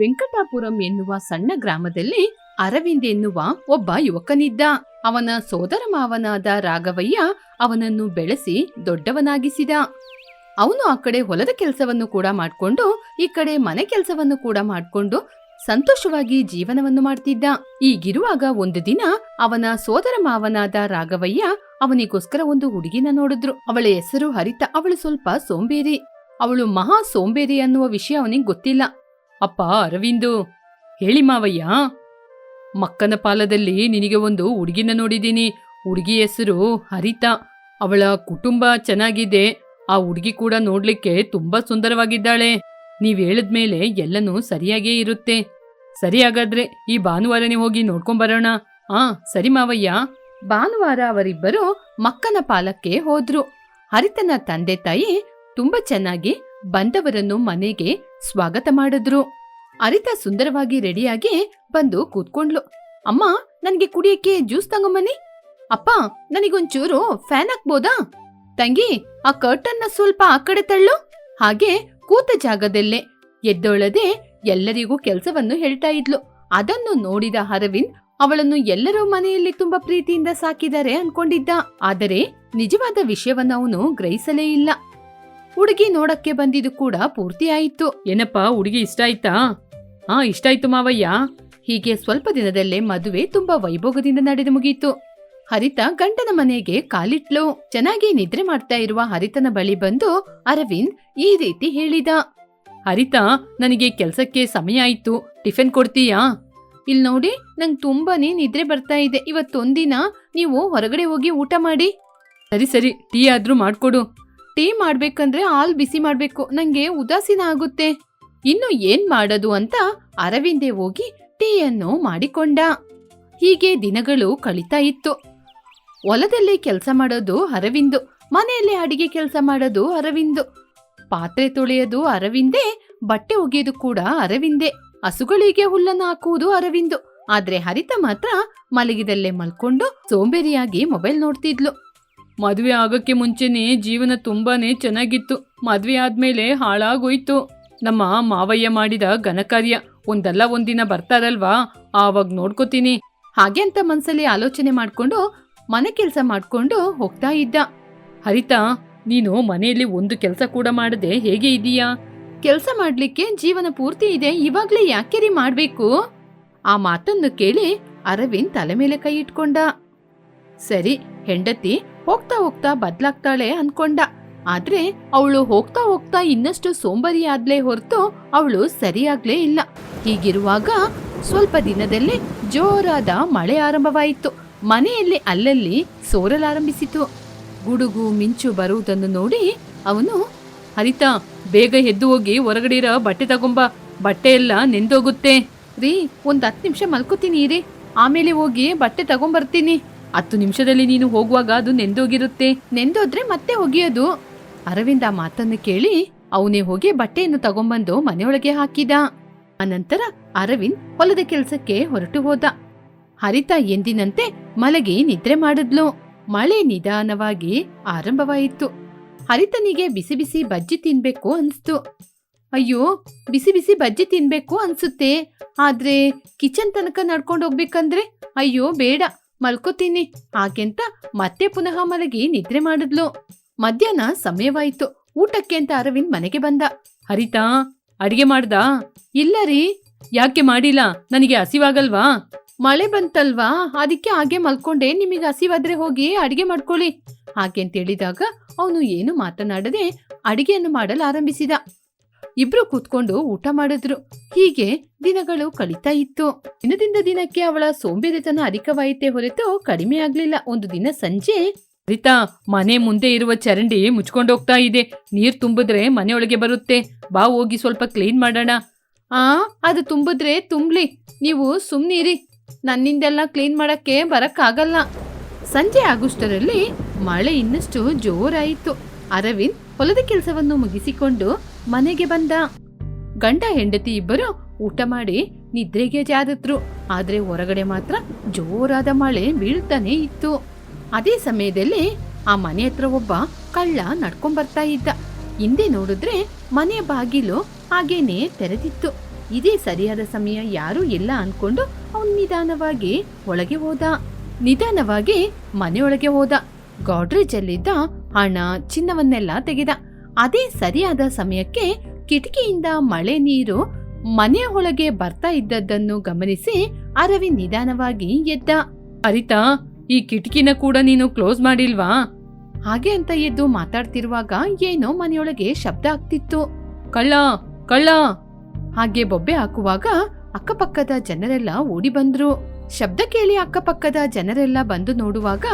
ವೆಂಕಟಾಪುರಂ ಎನ್ನುವ ಸಣ್ಣ ಗ್ರಾಮದಲ್ಲಿ ಅರವಿಂದ್ ಎನ್ನುವ ಒಬ್ಬ ಯುವಕನಿದ್ದ. ಅವನ ಸೋದರ ಮಾವನಾದ ರಾಘವಯ್ಯ ಅವನನ್ನು ಬೆಳೆಸಿ ದೊಡ್ಡವನಾಗಿಸಿದ. ಅವನು ಆ ಕಡೆ ಹೊಲದ ಕೆಲಸವನ್ನು ಕೂಡ ಮಾಡ್ಕೊಂಡು ಈ ಕಡೆ ಮನೆ ಕೆಲಸವನ್ನು ಕೂಡ ಮಾಡ್ಕೊಂಡು ಸಂತೋಷವಾಗಿ ಜೀವನವನ್ನು ಮಾಡ್ತಿದ್ದ. ಈಗಿರುವಾಗ ಒಂದು ದಿನ ಅವನ ಸೋದರ ಮಾವನಾದ ರಾಘವಯ್ಯ ಅವನಿಗೋಸ್ಕರ ಒಂದು ಹುಡುಗಿನ ನೋಡಿದ್ರು. ಅವಳ ಹೆಸರು ಹರಿತ. ಅವಳು ಸ್ವಲ್ಪ ಸೋಂಬೇರಿ. ಅವಳು ಮಹಾ ಸೋಂಬೇರಿ ಅನ್ನುವ ವಿಷಯ ಅವನಿಗೆ ಗೊತ್ತಿಲ್ಲ. ಅಪ್ಪ ಅರವಿಂದು, ಹೇಳಿ ಮಾವಯ್ಯ, ಮಕ್ಕನ ಪಾಲದಲ್ಲಿ ನಿನಗೆ ಒಂದು ಹುಡುಗಿನ ನೋಡಿದ್ದೀನಿ. ಹುಡುಗಿ ಹೆಸರು ಹರಿತ. ಅವಳ ಕುಟುಂಬ ಚೆನ್ನಾಗಿದೆ. ಆ ಹುಡುಗಿ ಕೂಡ ನೋಡ್ಲಿಕ್ಕೆ ತುಂಬಾ ಸುಂದರವಾಗಿದ್ದಾಳೆ. ನೀವ್ ಹೇಳಿದ್ಮೇಲೆ ಎಲ್ಲನೂ ಸರಿಯಾಗೇ ಇರುತ್ತೆ. ಸರಿ, ಹಾಗಾದ್ರೆ ಈ ಭಾನುವಾರನೇ ಹೋಗಿ ನೋಡ್ಕೊಂಬರೋಣ. ಸರಿ ಮಾವಯ್ಯ. ಭಾನುವಾರ ಅವರಿಬ್ಬರು ಮಕ್ಕನ ಪಾಲಕ್ಕೆ ಹೋದ್ರು. ಹರಿತನ ತಂದೆ ತಾಯಿ ತುಂಬಾ ಚೆನ್ನಾಗಿ ಬಂದವರನ್ನು ಮನೆಗೆ ಸ್ವಾಗತ ಮಾಡಿದ್ರು. ಹರಿತ ಸುಂದರವಾಗಿ ರೆಡಿಯಾಗಿ ಬಂದು ಕೂತ್ಕೊಂಡ್ಲು. ಅಮ್ಮ, ನನ್ಗೆ ಕುಡಿಯಕ್ಕೆ ಜ್ಯೂಸ್ ತಗೊಂಬನ್ನಿ. ಅಪ್ಪ, ನನಗೊಂಚೂರು ಫ್ಯಾನ್ ಹಾಕ್ಬೋದಾ? ತಂಗಿ, ಆ ಕರ್ಟನ್ನ ಸ್ವಲ್ಪ ಆ ಕಡೆ ತಳ್ಳು. ಹಾಗೆ ಕೂತ ಜಾಗದಲ್ಲೇ ಎದ್ದೊಳದೆ ಎಲ್ಲರಿಗೂ ಕೆಲಸವನ್ನು ಹೇಳ್ತಾ ಇದ್ಲು. ಅದನ್ನು ನೋಡಿದ ಅರವಿಂದ್ ಅವಳನ್ನು ಎಲ್ಲರೂ ಮನೆಯಲ್ಲಿ ತುಂಬಾ ಪ್ರೀತಿಯಿಂದ ಸಾಕಿದ್ದಾರೆ ಅನ್ಕೊಂಡಿದ್ದ. ಆದರೆ ನಿಜವಾದ ವಿಷಯವನ್ನ ಅವನು ಗ್ರಹಿಸಲೇ ಇಲ್ಲ. ಹುಡುಗಿ ನೋಡಕ್ಕೆ ಬಂದಿದ್ದು ಕೂಡ ಪೂರ್ತಿ ಆಯಿತು. ಏನಪ್ಪಾ, ಹುಡುಗಿ ಇಷ್ಟ ಆಯ್ತಾ? ಇಷ್ಟ ಆಯ್ತು ಮಾವಯ್ಯ. ಹೀಗೆ ಸ್ವಲ್ಪ ದಿನದಲ್ಲೇ ಮದುವೆ ತುಂಬಾ ವೈಭೋಗದಿಂದ ನಡೆದು ಮುಗೀತು. ಹರಿತ ಗಂಡನ ಮನೆಗೆ ಕಾಲಿಟ್ಲು. ಚೆನ್ನಾಗಿ ನಿದ್ರೆ ಮಾಡ್ತಾ ಇರುವ ಹರಿತನ ಬಳಿ ಬಂದು ಅರವಿಂದ್ ಈ ರೀತಿ ಹೇಳಿದ. ಹರಿತ, ನನಗೆ ಕೆಲ್ಸಕ್ಕೆ ಸಮಯ ಆಯ್ತು. ಟಿಫಿನ್ ಕೊಡ್ತೀಯಾ? ಇಲ್ ನೋಡಿ, ನಂಗೆ ತುಂಬಾನೇ ನಿದ್ರೆ ಬರ್ತಾ ಇದೆ. ಇವತ್ತೊಂದಿನ ನೀವು ಹೊರಗಡೆ ಹೋಗಿ ಊಟ ಮಾಡಿ. ಸರಿ ಸರಿ, ಟೀ ಆದ್ರೂ ಮಾಡ್ಕೊಡು. ಟೀ ಮಾಡ್ಬೇಕಂದ್ರೆ ಹಾಲ್ ಬಿಸಿ ಮಾಡ್ಬೇಕು. ನಂಗೆ ಉದಾಸೀನ ಆಗುತ್ತೆ. ಇನ್ನು ಏನ್ ಮಾಡೋದು ಅಂತ ಅರವಿಂದೇ ಹೋಗಿ ಟೀಯನ್ನು ಮಾಡಿಕೊಂಡ. ಹೀಗೆ ದಿನಗಳು ಕಳೀತಾ ಇತ್ತು. ಹೊಲದಲ್ಲಿ ಕೆಲಸ ಮಾಡೋದು ಅರವಿಂದು, ಮನೆಯಲ್ಲಿ ಅಡಿಗೆ ಕೆಲಸ ಮಾಡೋದು ಅರವಿಂದು, ಪಾತ್ರೆ ತೊಳೆಯೋದು ಅರವಿಂದೇ, ಬಟ್ಟೆ ಒಗೆಯೋದು ಕೂಡ ಅರವಿಂದೇ, ಹಸುಗಳಿಗೆ ಹುಲ್ಲನ್ನು ಹಾಕುವುದು ಅರವಿಂದು. ಆದ್ರೆ ಹರಿತ ಮಾತ್ರ ಮಲಗಿದಲ್ಲೇ ಮಲ್ಕೊಂಡು ಸೋಂಬೇರಿಯಾಗಿ ಮೊಬೈಲ್ ನೋಡ್ತಿದ್ಲು. ಮದ್ವೆ ಆಗಕ್ಕೆ ಮುಂಚೆನೆ ಜೀವನ ತುಂಬಾನೇ ಚೆನ್ನಾಗಿತ್ತು. ಮದ್ವೆ ಆದ್ಮೇಲೆ ಹಾಳಾಗೋಯ್ತು. ನಮ್ಮ ಮಾವಯ್ಯ ಮಾಡಿದ ಘನಕಾರ್ಯ ಒಂದಲ್ಲ ಒಂದಿನ ಬರ್ತಾರಲ್ವಾ, ಆವಾಗ ನೋಡ್ಕೋತೀನಿ. ಹಾಗೆ ಅಂತ ಮನ್ಸಲ್ಲಿ ಆಲೋಚನೆ ಮಾಡ್ಕೊಂಡು ಮನೆ ಕೆಲಸ ಮಾಡ್ಕೊಂಡು ಹೋಗ್ತಾ ಇದ್ದ. ಹರಿತಾ, ನೀನು ಮನೆಯಲ್ಲಿ ಒಂದು ಕೆಲಸ ಕೂಡ ಮಾಡದೆ ಹೇಗೆ ಇದೀಯಾ? ಕೆಲಸ ಮಾಡ್ಲಿಕ್ಕೆ ಜೀವನ ಪೂರ್ತಿ ಇದೆ, ಇವಾಗ್ಲೇ ಯಾಕೆರಿ ಮಾಡ್ಬೇಕು? ಆ ಮಾತನ್ನು ಕೇಳಿ ಅರವಿಂದ್ ತಲೆ ಮೇಲೆ ಕೈ ಇಟ್ಕೊಂಡ. ಸರಿ, ಹೆಂಡತಿ ಹೋಗ್ತಾ ಹೋಗ್ತಾ ಬದ್ಲಾಗ್ತಾಳೆ ಅನ್ಕೊಂಡ. ಆದ್ರೆ ಅವಳು ಹೋಗ್ತಾ ಹೋಗ್ತಾ ಇನ್ನಷ್ಟು ಸೋಂಬರಿ ಆದ್ಲೇ ಹೊರತು ಅವಳು ಸರಿಯಾಗ್ಲೇ ಇಲ್ಲ. ಹೀಗಿರುವಾಗ ಸ್ವಲ್ಪ ದಿನದಲ್ಲೇ ಜೋರಾದ ಮಳೆ ಆರಂಭವಾಯಿತು. ಮನೆಯಲ್ಲಿ ಅಲ್ಲಲ್ಲಿ ಸೋರಲಾರಂಭಿಸಿತು. ಗುಡುಗು ಮಿಂಚು ಬರುವುದನ್ನು ನೋಡಿ ಅವನು, ಹರಿತಾ, ಬೇಗ ಎದ್ದು ಹೋಗಿ ಹೊರಗಡೆ ಇರೋ ಬಟ್ಟೆ ತಗೊಂಬ, ಬಟ್ಟೆ ಎಲ್ಲ ನೆಂದೋಗುತ್ತೆ. ರೀ, ಒಂದ್ 10 ನಿಮಿಷ ಮಲ್ಕೋತೀನಿ ರೀ, ಆಮೇಲೆ ಹೋಗಿ ಬಟ್ಟೆ ತಗೊಂಬರ್ತೀನಿ. 10 ನಿಮಿಷದಲ್ಲಿ ನೀನು ಹೋಗುವಾಗ ಅದು ನೆಂದೋಗಿರುತ್ತೆ. ನೆಂದೋದ್ರೆ ಮತ್ತೆ ಒಗೆಯೋದು. ಅರವಿಂದ ಮಾತನ್ನು ಕೇಳಿ ಅವನೇ ಹೋಗಿ ಬಟ್ಟೆಯನ್ನು ತಗೊಂಬಂದು ಮನೆಯೊಳಗೆ ಹಾಕಿದ. ಅನಂತರ ಅರವಿಂದ್ ಹೊಲದ ಕೆಲಸಕ್ಕೆ ಹೊರಟು ಹೋದ. ಹರಿತಾ ಎಂದಿನಂತೆ ಮಲಗಿ ನಿದ್ರೆ ಮಾಡಿದ್ಲು. ಮಳೆ ನಿಧಾನವಾಗಿ ಆರಂಭವಾಯಿತು. ಹರಿತನಿಗೆ ಬಿಸಿ ಬಿಸಿ ಬಜ್ಜಿ ತಿನ್ಬೇಕು ಅನ್ಸ್ತು. ಅಯ್ಯೋ, ಬಿಸಿ ಬಿಸಿ ಬಜ್ಜಿ ತಿನ್ಬೇಕು ಅನ್ಸುತ್ತೆ. ಆದ್ರೆ ಕಿಚನ್ ತನಕ ನಡ್ಕೊಂಡು ಹೋಗ್ಬೇಕಂದ್ರೆ ಅಯ್ಯೋ ಬೇಡ, ಮಲ್ಕೋತೀನಿ ಹಾಗೆಂತ ಮತ್ತೆ ಪುನಃ ಮಲಗಿ ನಿದ್ರೆ ಮಾಡಿದ್ಲು. ಮಧ್ಯಾಹ್ನ ಸಮಯವಾಯಿತು. ಊಟಕ್ಕೆ ಅಂತ ಅರವಿಂದ್ ಮನೆಗೆ ಬಂದ. ಹರಿತಾ, ಅಡಿಗೆ ಮಾಡ್ದ? ಇಲ್ಲ ರೀ. ಯಾಕೆ ಮಾಡಿಲ್ಲ? ನನಗೆ ಹಸಿವಾಗಲ್ವಾ? ಮಳೆ ಬಂತಲ್ವಾ, ಅದಕ್ಕೆ ಹಾಗೆ ಮಲ್ಕೊಂಡೆ. ನಿಮಗೆ ಹಸಿವಾದ್ರೆ ಹೋಗಿ ಅಡಿಗೆ ಮಾಡ್ಕೊಳ್ಳಿ ಹಾಗೆಂತ ಹೇಳಿದಾಗ ಅವನು ಏನು ಮಾತನಾಡದೆ ಅಡಿಗೆಯನ್ನು ಮಾಡಲು ಆರಂಭಿಸಿದ. ಇಬ್ರು ಕೂತ್ಕೊಂಡು ಊಟ ಮಾಡಿದ್ರು. ಹೀಗೆ ದಿನಗಳು ಕಳೀತಾ ಇತ್ತು. ದಿನದಿಂದ ದಿನಕ್ಕೆ ಅವಳ ಸೋಂಬೇರಿತನ ಅಧಿಕವಾಯಿತೇ ಹೊರತು ಕಡಿಮೆ ಆಗ್ಲಿಲ್ಲ. ಒಂದು ದಿನ ಸಂಜೆ, ಹರಿತಾ, ಮನೆ ಮುಂದೆ ಇರುವ ಚರಂಡಿ ಮುಚ್ಕೊಂಡೋಗ್ತಾ ಇದೆ. ನೀರ್ ತುಂಬಿದ್ರೆ ಮನೆಯೊಳಗೆ ಬರುತ್ತೆ. ಬಾ, ಹೋಗಿ ಸ್ವಲ್ಪ ಕ್ಲೀನ್ ಮಾಡೋಣ. ಅದು ತುಂಬಿದ್ರೆ ತುಂಬ್ಲಿ, ನೀವು ಸುಮ್ನಿರಿ. ನನ್ನಿಂದೆಲ್ಲ ಕ್ಲೀನ್ ಮಾಡಕ್ಕೆ ಬರಕ್ಕಾಗಲ್ಲ. ಸಂಜೆ ಆಗುಷ್ಟರಲ್ಲಿ ಮಳೆ ಇನ್ನಷ್ಟು ಜೋರಾಯಿತು. ಅರವಿಂದ್ ಹೊಲದ ಕೆಲಸವನ್ನು ಮುಗಿಸಿಕೊಂಡು ಮನೆಗೆ ಬಂದ. ಗಂಡ ಹೆಂಡತಿ ಇಬ್ಬರು ಊಟ ಮಾಡಿ ನಿದ್ರೆಗೆ ಜಾರಿದ್ರು. ಆದ್ರೆ ಹೊರಗಡೆ ಮಾತ್ರ ಜೋರಾದ ಮಳೆ ಬೀಳ್ತಾನೆ ಇತ್ತು. ಅದೇ ಸಮಯದಲ್ಲಿ ಆ ಮನೆ ಹತ್ರ ಒಬ್ಬ ಕಳ್ಳ ನಡ್ಕೊಂಡ್ ಬರ್ತಾ ಇದ್ದ. ಹಿಂದೆ ನೋಡಿದ್ರೆ ಮನೆಯ ಬಾಗಿಲು ಹಾಗೇನೆ ತೆರೆದಿತ್ತು. ಇದೇ ಸರಿಯಾದ ಸಮಯ ಯಾರೂ ಇಲ್ಲ ಅನ್ಕೊಂಡು ಅವನ್ ನಿಧಾನವಾಗಿ ಒಳಗೆ ಹೋದ. ನಿಧಾನವಾಗಿ ಮನೆಯೊಳಗೆ ಹೋದ. ಗಾಡ್ರೇಜ್ ಅಲ್ಲಿದ್ದ ಹಣ ಚಿನ್ನವನ್ನೆಲ್ಲ ತೆಗೆದ. ಅದೇ ಸರಿಯಾದ ಸಮಯಕ್ಕೆ ಕಿಟಕಿಯಿಂದ ಮಳೆ ನೀರು ಮನೆಯ ಒಳಗೆ ಬರ್ತಾ ಇದ್ದದ್ದನ್ನು ಗಮನಿಸಿ ಅರವಿಂದ್ ನಿಧಾನವಾಗಿ ಎದ್ದ. ಹರಿತಾ, ಈ ಕಿಟಕಿನ ಕೂಡ ನೀನು ಕ್ಲೋಸ್ ಮಾಡಿಲ್ವಾ? ಹಾಗೆ ಅಂತ ಎದ್ದು ಮಾತಾಡ್ತಿರುವಾಗ ಏನೋ ಮನೆಯೊಳಗೆ ಶಬ್ದ ಆಗ್ತಿತ್ತು. ಕಳ್ಳ ಕಳ್ಳ ಹಾಗೆ ಬೊಬ್ಬೆ ಹಾಕುವಾಗ ಅಕ್ಕಪಕ್ಕದ ಜನರೆಲ್ಲ ಓಡಿ ಬಂದ್ರು. ಶಬ್ದ ಕೇಳಿ ಅಕ್ಕಪಕ್ಕದ ಜನರೆಲ್ಲ ಬಂದು ನೋಡುವಾಗ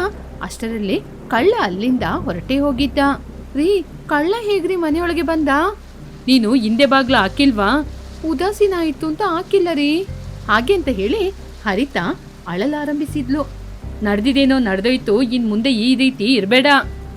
ಅಷ್ಟರಲ್ಲಿ ಕಳ್ಳ ಅಲ್ಲಿಂದ ಹೊರಟೆ ಹೋಗಿದ್ದ. ರೀ, ಕಳ್ಳ ಹೇಗ್ರಿ ಮನೆಯೊಳಗೆ ಬಂದ? ನೀನು ಹಿಂದೆ ಬಾಗ್ಲ ಹಾಕಿಲ್ವಾ? ಉದಾಸೀನ ಆಯ್ತು ಅಂತ ಹಾಕಿಲ್ಲ ರೀ. ಹಾಗೆ ಅಂತ ಹೇಳಿ ಹರಿತಾ ಅಳಲಾರಂಭಿಸಿದ್ಲು. ನಡೆದಿದೇನೋ ನಡೆದೋಯ್ತು, ಇನ್ ಮುಂದೆ ಈ ರೀತಿ ಇರ್ಬೇಡ.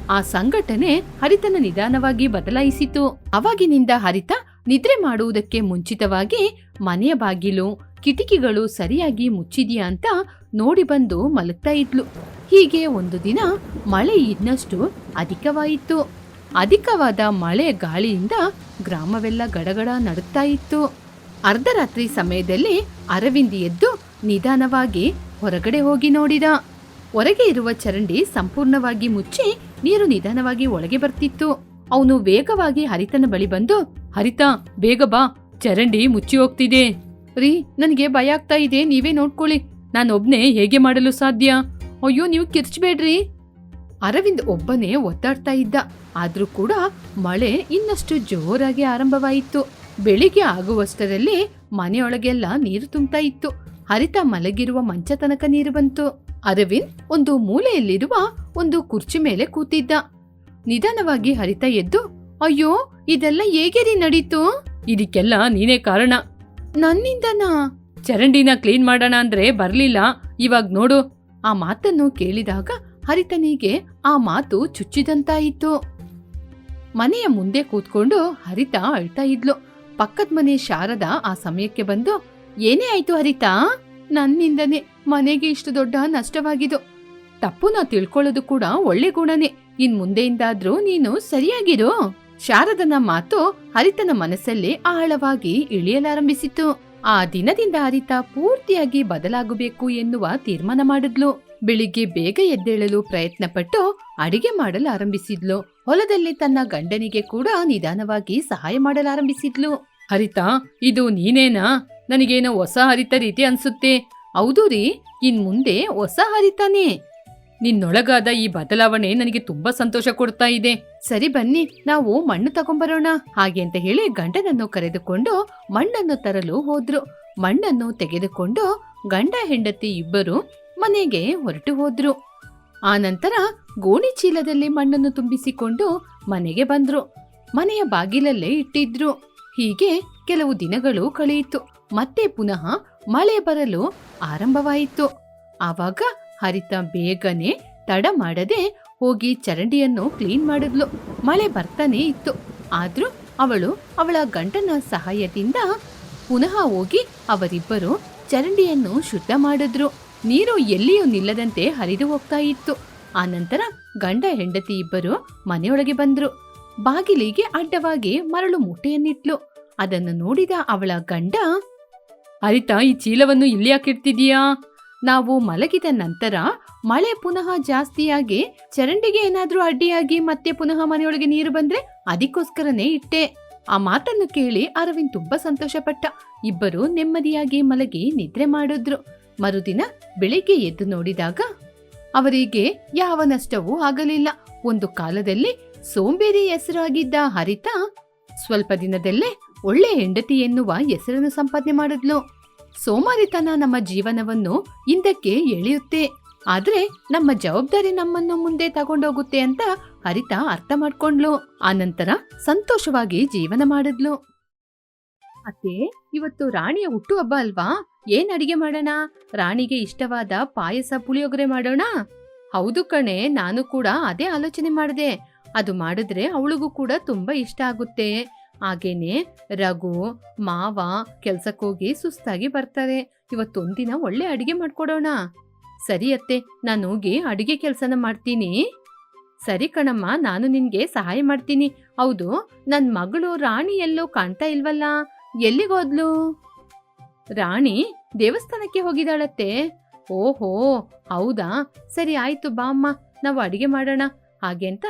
ಆ ಸಂಘಟನೆ ಹರಿತನ ನಿಧಾನವಾಗಿ ಬದಲಾಯಿಸಿತು. ಅವಾಗಿನಿಂದ ಹರಿತ ನಿದ್ರೆ ಮಾಡುವುದಕ್ಕೆ ಮುಂಚಿತವಾಗಿ ಮನೆಯ ಬಾಗಿಲು ಕಿಟಕಿಗಳು ಸರಿಯಾಗಿ ಮುಚ್ಚಿದ್ಯಾ ಅಂತ ನೋಡಿ ಬಂದು ಮಲಗ್ತಾ ಇದ್ಲು. ಹೀಗೆ ಒಂದು ದಿನ ಮಳೆ ಇನ್ನಷ್ಟು ಅಧಿಕವಾಯಿತು. ಅಧಿಕವಾದ ಮಳೆ ಗಾಳಿಯಿಂದ ಗ್ರಾಮವೆಲ್ಲ ಗಡಗಡ ನಡುತ್ತಾ ಇತ್ತು. ಅರ್ಧರಾತ್ರಿ ಸಮಯದಲ್ಲಿ ಅರವಿಂದ್ ಎದ್ದು ನಿಧಾನವಾಗಿ ಹೊರಗಡೆ ಹೋಗಿ ನೋಡಿದ. ಹೊರಗೆ ಇರುವ ಚರಂಡಿ ಸಂಪೂರ್ಣವಾಗಿ ಮುಚ್ಚಿ ನೀರು ನಿಧಾನವಾಗಿ ಒಳಗೆ ಬರ್ತಿತ್ತು. ಅವನು ವೇಗವಾಗಿ ಹರಿತನ ಬಳಿ ಬಂದು, ಹರಿತಾ ಬೇಗ ಬಾ, ಚರಂಡಿ ಮುಚ್ಚಿ ಹೋಗ್ತಿದೆ. ರೀ, ನನಗೆ ಭಯ ಆಗ್ತಾ ಇದೆ, ನೀವೇ ನೋಡ್ಕೊಳ್ಳಿ. ನಾನೊಬ್ನೇ ಹೇಗೆ ಮಾಡಲು ಸಾಧ್ಯ? ಅಯ್ಯೋ, ನೀವು ಕಿರ್ಚ್ಬೇಡ್ರಿ. ಅರವಿಂದ್ ಒಬ್ಬನೇ ಒದ್ದಾಡ್ತಾ ಇದ್ದ. ಆದ್ರೂ ಕೂಡ ಮಳೆ ಇನ್ನಷ್ಟು ಜೋರಾಗಿ ಆರಂಭವಾಯಿತು. ಬೆಳಿಗ್ಗೆ ಆಗುವಷ್ಟರಲ್ಲಿ ಮನೆಯೊಳಗೆಲ್ಲ ನೀರು ತುಂಬ್ತಾ ಇತ್ತು. ಹರಿತಾ ಮಲಗಿರುವ ಮಂಚ ತನಕ ನೀರು ಬಂತು. ಅರವಿಂದ್ ಒಂದು ಮೂಲೆಯಲ್ಲಿರುವ ಒಂದು ಕುರ್ಚಿ ಮೇಲೆ ಕೂತಿದ್ದ. ನಿಧಾನವಾಗಿ ಹರಿತಾ ಎದ್ದು, ಅಯ್ಯೋ, ಇದೆಲ್ಲ ಹೇಗೆ ರೀ ನಡೀತು? ಇದಕ್ಕೆಲ್ಲ ನೀನೇ ಕಾರಣ. ನನ್ನಿಂದನಾ? ಚರಂಡಿನ ಕ್ಲೀನ್ ಮಾಡೋಣ ಅಂದ್ರೆ ಬರ್ಲಿಲ್ಲ, ಇವಾಗ ನೋಡು. ಆ ಮಾತನ್ನು ಕೇಳಿದಾಗ ಹರಿತನಿಗೆ ಆ ಮಾತು ಚುಚ್ಚಿದಂತಾಯಿತು. ಮನೆಯ ಮುಂದೆ ಕೂತ್ಕೊಂಡು ಹರಿತಾ ಅಳ್ತಾ ಇದ್ಲು. ಪಕ್ಕದ ಮನೆ ಶಾರದಾ ಆ ಸಮಯಕ್ಕೆ ಬಂದು, ಏನೇ ಆಯ್ತು ಹರಿತಾ? ನನ್ನಿಂದನೇ ಮನೆಗೆ ಇಷ್ಟು ದೊಡ್ಡ ನಷ್ಟವಾಗಿದ್ದು. ತಪ್ಪು ನಾ ತಿಳ್ಕೊಳ್ಳೋದು ಕೂಡ ಒಳ್ಳೆ ಗುಣನೇ. ಇನ್ ಮುಂದೆಯಿಂದಾದ್ರೂ ನೀನು ಸರಿಯಾಗಿರು. ಶಾರದನ ಮಾತು ಹರಿತನ ಮನಸ್ಸಲ್ಲಿ ಆಳವಾಗಿ ಇಳಿಯಲಾರಂಭಿಸಿತು. ಆ ದಿನದಿಂದ ಹರಿತಾ ಪೂರ್ತಿಯಾಗಿ ಬದಲಾಗಬೇಕು ಎನ್ನುವ ತೀರ್ಮಾನ ಮಾಡಿದ್ಲು. ಬೆಳಿಗ್ಗೆ ಬೇಗ ಎದ್ದೇಳಲು ಪ್ರಯತ್ನ ಪಟ್ಟು ಅಡಿಗೆ ಮಾಡಲಾರಂಭಿಸಿದ್ಲು. ಹೊಲದಲ್ಲಿ ತನ್ನ ಗಂಡನಿಗೆ ಕೂಡ ನಿಧಾನವಾಗಿ ಸಹಾಯ ಮಾಡಲಾರಂಭಿಸಿದ್ಲು. ಹರಿತಾ, ಇದು ನೀನೇನಾ? ನನಗೇನೋ ಹೊಸ ಹರಿತ ರೀತಿ ಅನ್ಸುತ್ತೆ. ಹೌದು ರೀ, ಇನ್ ಮುಂದೆ ಹೊಸ ಹರಿತಾನೆ. ನಿನ್ನೊಳಗಾದ ಈ ಬದಲಾವಣೆ ನನಗೆ ತುಂಬಾ ಸಂತೋಷ ಕೊಡ್ತಾ ಇದೆ. ಸರಿ ಬನ್ನಿ, ನಾವು ಮಣ್ಣು ತಗೊಂಬರೋಣ. ಹಾಗೆ ಅಂತ ಹೇಳಿ ಗಂಡನನ್ನು ಕರೆದುಕೊಂಡು ಮಣ್ಣನ್ನು ತರಲು ಹೋದ್ರು. ಮಣ್ಣನ್ನು ತೆಗೆದುಕೊಂಡು ಗಂಡ ಹೆಂಡತಿ ಇಬ್ಬರು ಮನೆಗೆ ಹೊರಟು ಹೋದ್ರು. ಆ ನಂತರ ಗೋಣಿ ಚೀಲದಲ್ಲಿ ಮಣ್ಣನ್ನು ತುಂಬಿಸಿಕೊಂಡು ಮನೆಗೆ ಬಂದ್ರು. ಮನೆಯ ಬಾಗಿಲಲ್ಲೇ ಇಟ್ಟಿದ್ರು. ಹೀಗೆ ಕೆಲವು ದಿನಗಳು ಕಳೆಯಿತು. ಮತ್ತೆ ಪುನಃ ಮಳೆ ಬರಲು ಆರಂಭವಾಯಿತು. ಆವಾಗ ಹರಿತಾ ಬೇಗನೆ ತಡ ಮಾಡದೆ ಹೋಗಿ ಚರಂಡಿಯನ್ನು ಕ್ಲೀನ್ ಮಾಡಿದ್ಲು. ಮಳೆ ಬರ್ತಾನೆ ಇತ್ತು. ಆದ್ರೂ ಅವಳು ಅವಳ ಗಂಡನ ಸಹಾಯದಿಂದ ಪುನಃ ಹೋಗಿ ಅವರಿಬ್ಬರು ಚರಂಡಿಯನ್ನು ಶುದ್ಧ ಮಾಡಿದ್ರು. ನೀರು ಎಲ್ಲಿಯೂ ನಿಲ್ಲದಂತೆ ಹರಿದು ಹೋಗ್ತಾ ಇತ್ತು. ಆನಂತರ ಗಂಡ ಹೆಂಡತಿ ಇಬ್ಬರು ಮನೆಯೊಳಗೆ ಬಂದ್ರು. ಬಾಗಿಲಿಗೆ ಅಡ್ಡವಾಗಿ ಮರಳು ಮೂಟೆಯನ್ನಿಟ್ಲು. ಅದನ್ನು ನೋಡಿದ ಅವಳ ಗಂಡ, ಹರಿತಾ, ಈ ಚೀಲವನ್ನು ಇಲ್ಲಿ ಯಾಕಿಡ್ತಿದೀಯಾ? ನಾವು ಮಲಗಿದ ನಂತರ ಮಳೆ ಪುನಃ ಜಾಸ್ತಿಯಾಗಿ ಚರಂಡಿಗೆ ಏನಾದ್ರೂ ಅಡ್ಡಿಯಾಗಿ ಮತ್ತೆ ಪುನಃ ಮನೆಯೊಳಗೆ ನೀರು ಬಂದ್ರೆ ಅದಕ್ಕೋಸ್ಕರನೇ ಇಟ್ಟೆ. ಆ ಮಾತನ್ನು ಕೇಳಿ ಅರವಿಂದ್ ತುಂಬಾ ಸಂತೋಷಪಟ್ಟ. ಇಬ್ಬರು ನೆಮ್ಮದಿಯಾಗಿ ಮಲಗಿ ನಿದ್ರೆ ಮಾಡಿದ್ರು. ಮರುದಿನ ಬೆಳಿಗ್ಗೆ ಎದ್ದು ನೋಡಿದಾಗ ಅವರಿಗೆ ಯಾವ ನಷ್ಟವೂ ಆಗಲಿಲ್ಲ. ಒಂದು ಕಾಲದಲ್ಲಿ ಸೋಂಬೇರಿ ಹೆಸರಾಗಿದ್ದ ಹರಿತಾ ಸ್ವಲ್ಪ ದಿನದಲ್ಲೇ ಒಳ್ಳೆ ಹೆಂಡತಿ ಎನ್ನುವ ಹೆಸರನ್ನು ಸಂಪಾದನೆ ಮಾಡಿದ್ಲು. ಸೋಮಾರಿತನ ನಮ್ಮ ಜೀವನವನ್ನು ಹಿಂದಕ್ಕೆ ಎಳೆಯುತ್ತೆ, ಆದ್ರೆ ನಮ್ಮ ಜವಾಬ್ದಾರಿ ನಮ್ಮನ್ನು ಮುಂದೆ ತಗೊಂಡೋಗುತ್ತೆ ಅಂತ ಹರಿತಾ ಅರ್ಥ ಮಾಡ್ಕೊಂಡ್ಲು. ಆನಂತರ ಸಂತೋಷವಾಗಿ ಜೀವನ ಮಾಡಿದ್ಲು. ಅತ್ತೆ, ಇವತ್ತು ರಾಣಿಯ ಹುಟ್ಟುಹಬ್ಬ ಅಲ್ವಾ? ಏನ್ ಅಡಿಗೆ ಮಾಡೋಣ? ರಾಣಿಗೆ ಇಷ್ಟವಾದ ಪಾಯಸ ಪುಳಿಯೋಗರೆ ಮಾಡೋಣ? ಹೌದು ಕಣೆ, ನಾನು ಕೂಡ ಅದೇ ಆಲೋಚನೆ ಮಾಡಿದೆ. ಅದು ಮಾಡಿದ್ರೆ ಅವಳಿಗೂ ಕೂಡ ತುಂಬಾ ಇಷ್ಟ ಆಗುತ್ತೆ. ಹಾಗೇನೆ ರಘು ಮಾವ ಕೆಲ್ಸಕ್ಕೋಗಿ ಸುಸ್ತಾಗಿ ಬರ್ತಾರೆ. ಇವತ್ತೊಂದಿನ ಒಳ್ಳೆ ಅಡಿಗೆ ಮಾಡ್ಕೊಡೋಣ. ಸರಿ ಅತ್ತೆ, ನಾನು ಹೋಗಿ ಅಡಿಗೆ ಕೆಲ್ಸನ ಮಾಡ್ತೀನಿ. ಸರಿ ಕಣಮ್ಮ, ನಾನು ನಿನ್ಗೆ ಸಹಾಯ ಮಾಡ್ತೀನಿ. ಹೌದು, ನನ್ ಮಗಳು ರಾಣಿ ಎಲ್ಲೋ ಕಾಣ್ತಾ ಇಲ್ವಲ್ಲ, ಎಲ್ಲಿಗೋದ್ಲು? ರಾಣಿ ದೇವಸ್ಥಾನಕ್ಕೆ ಹೋಗಿದಾಳತ್ತೆ. ಓಹೋ, ಹೌದಾ, ಸರಿ ಆಯ್ತು ಬಾ ಅಮ್ಮ, ನಾವು ಅಡಿಗೆ ಮಾಡೋಣ. ಹಾಗೆ ಅಂತ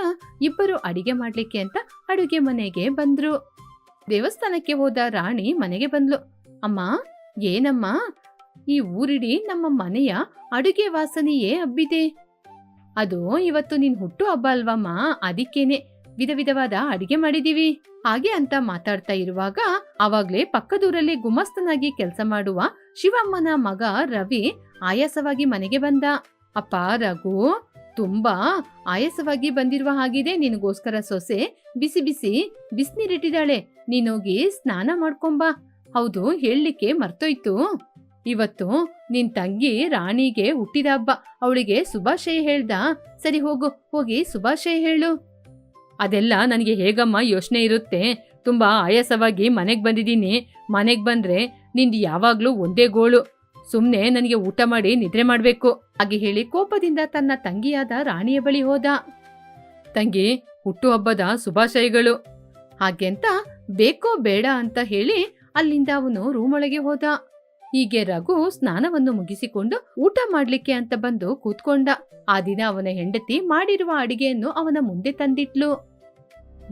ಇಬ್ಬರು ಅಡಿಗೆ ಮಾಡ್ಲಿಕ್ಕೆ ಅಂತ ಅಡುಗೆ ಮನೆಗೆ ಬಂದ್ರು. ದೇವಸ್ಥಾನಕ್ಕೆ ಹೋದ ರಾಣಿ ಮನೆಗೆ ಬಂದ್ಲು. ಅಮ್ಮ, ಏನಮ್ಮ, ಈ ಊರಿಡೀ ನಮ್ಮ ಮನೆಯ ಅಡುಗೆ ವಾಸನೆಯೇ ಹಬ್ಬಿದೆ. ಅದು ಇವತ್ತು ನಿನ್ ಹುಟ್ಟು ಹಬ್ಬ ಅಲ್ವಮ್ಮ, ಅದಕ್ಕೇನೆ ವಿಧ ವಿಧವಾದ ಅಡಿಗೆ ಮಾಡಿದೀವಿ. ಹಾಗೆ ಅಂತ ಮಾತಾಡ್ತಾ ಇರುವಾಗ ಅವಾಗ್ಲೇ ಪಕ್ಕದೂರಲ್ಲಿ ಗುಮಸ್ತನಾಗಿ ಕೆಲಸ ಮಾಡುವ ಶಿವಮ್ಮನ ಮಗ ರವಿ ಆಯಾಸವಾಗಿ ಮನೆಗೆ ಬಂದ. ಅಪ್ಪ ರಘು, ತುಂಬಾ ಆಯಾಸವಾಗಿ ಬಂದಿರುವ ಹಾಗಿದೆ, ನಿನಗೋಸ್ಕರ ಸೊಸೆ ಬಿಸಿ ಬಿಸಿ ಬಿಸಿನೀರಿಟ್ಟಿದ್ದಾಳೆ, ನೀನೋಗಿ ಸ್ನಾನ ಮಾಡ್ಕೊಂಬಾ. ಹೌದು, ಹೇಳಲಿಕ್ಕೆ ಮರ್ತೋಯ್ತು, ಇವತ್ತು ನಿನ್ ತಂಗಿ ರಾಣಿಗೆ ಹುಟ್ಟಿದ ಹಬ್ಬ, ಅವಳಿಗೆ ಶುಭಾಶಯ ಹೇಳ್ದ. ಸರಿ ಹೋಗು, ಹೋಗಿ ಶುಭಾಶಯ ಹೇಳು. ಅದೆಲ್ಲ ನನಗೆ ಹೇಗಮ್ಮ ಯೋಚನೆ ಇರುತ್ತೆ, ತುಂಬಾ ಆಯಾಸವಾಗಿ ಮನೆಗ್ ಬಂದಿದ್ದೀನಿ. ಮನೆಗ್ ಬಂದ್ರೆ ನಿಂದು ಯಾವಾಗ್ಲೂ ಒಂದೇ ಗೋಳು, ಸುಮ್ನೆ ನನಗೆ ಊಟ ಮಾಡಿ ನಿದ್ರೆ ಮಾಡ್ಬೇಕು. ಹಾಗೆ ಹೇಳಿ ಕೋಪದಿಂದ ತನ್ನ ತಂಗಿಯಾದ ರಾಣಿಯ ಬಳಿ ಹೋದ. ತಂಗಿ, ಹುಟ್ಟುಹಬ್ಬದ ಶುಭಾಶಯಗಳು. ಹಾಗೆ ಅಂತ ಬೇಕೋ ಬೇಡ ಅಂತ ಹೇಳಿ ಅಲ್ಲಿಂದ ಅವನು ರೂಮೊಳಗೆ ಹೋದ. ಹೀಗೆ ರಘು ಸ್ನಾನವನ್ನು ಮುಗಿಸಿಕೊಂಡು ಊಟ ಮಾಡ್ಲಿಕ್ಕೆ ಅಂತ ಬಂದು ಕೂತ್ಕೊಂಡ. ಆ ದಿನ ಅವನ ಹೆಂಡತಿ ಮಾಡಿರುವ ಅಡಿಗೆಯನ್ನು ಅವನ ಮುಂದೆ ತಂದಿಟ್ಲು.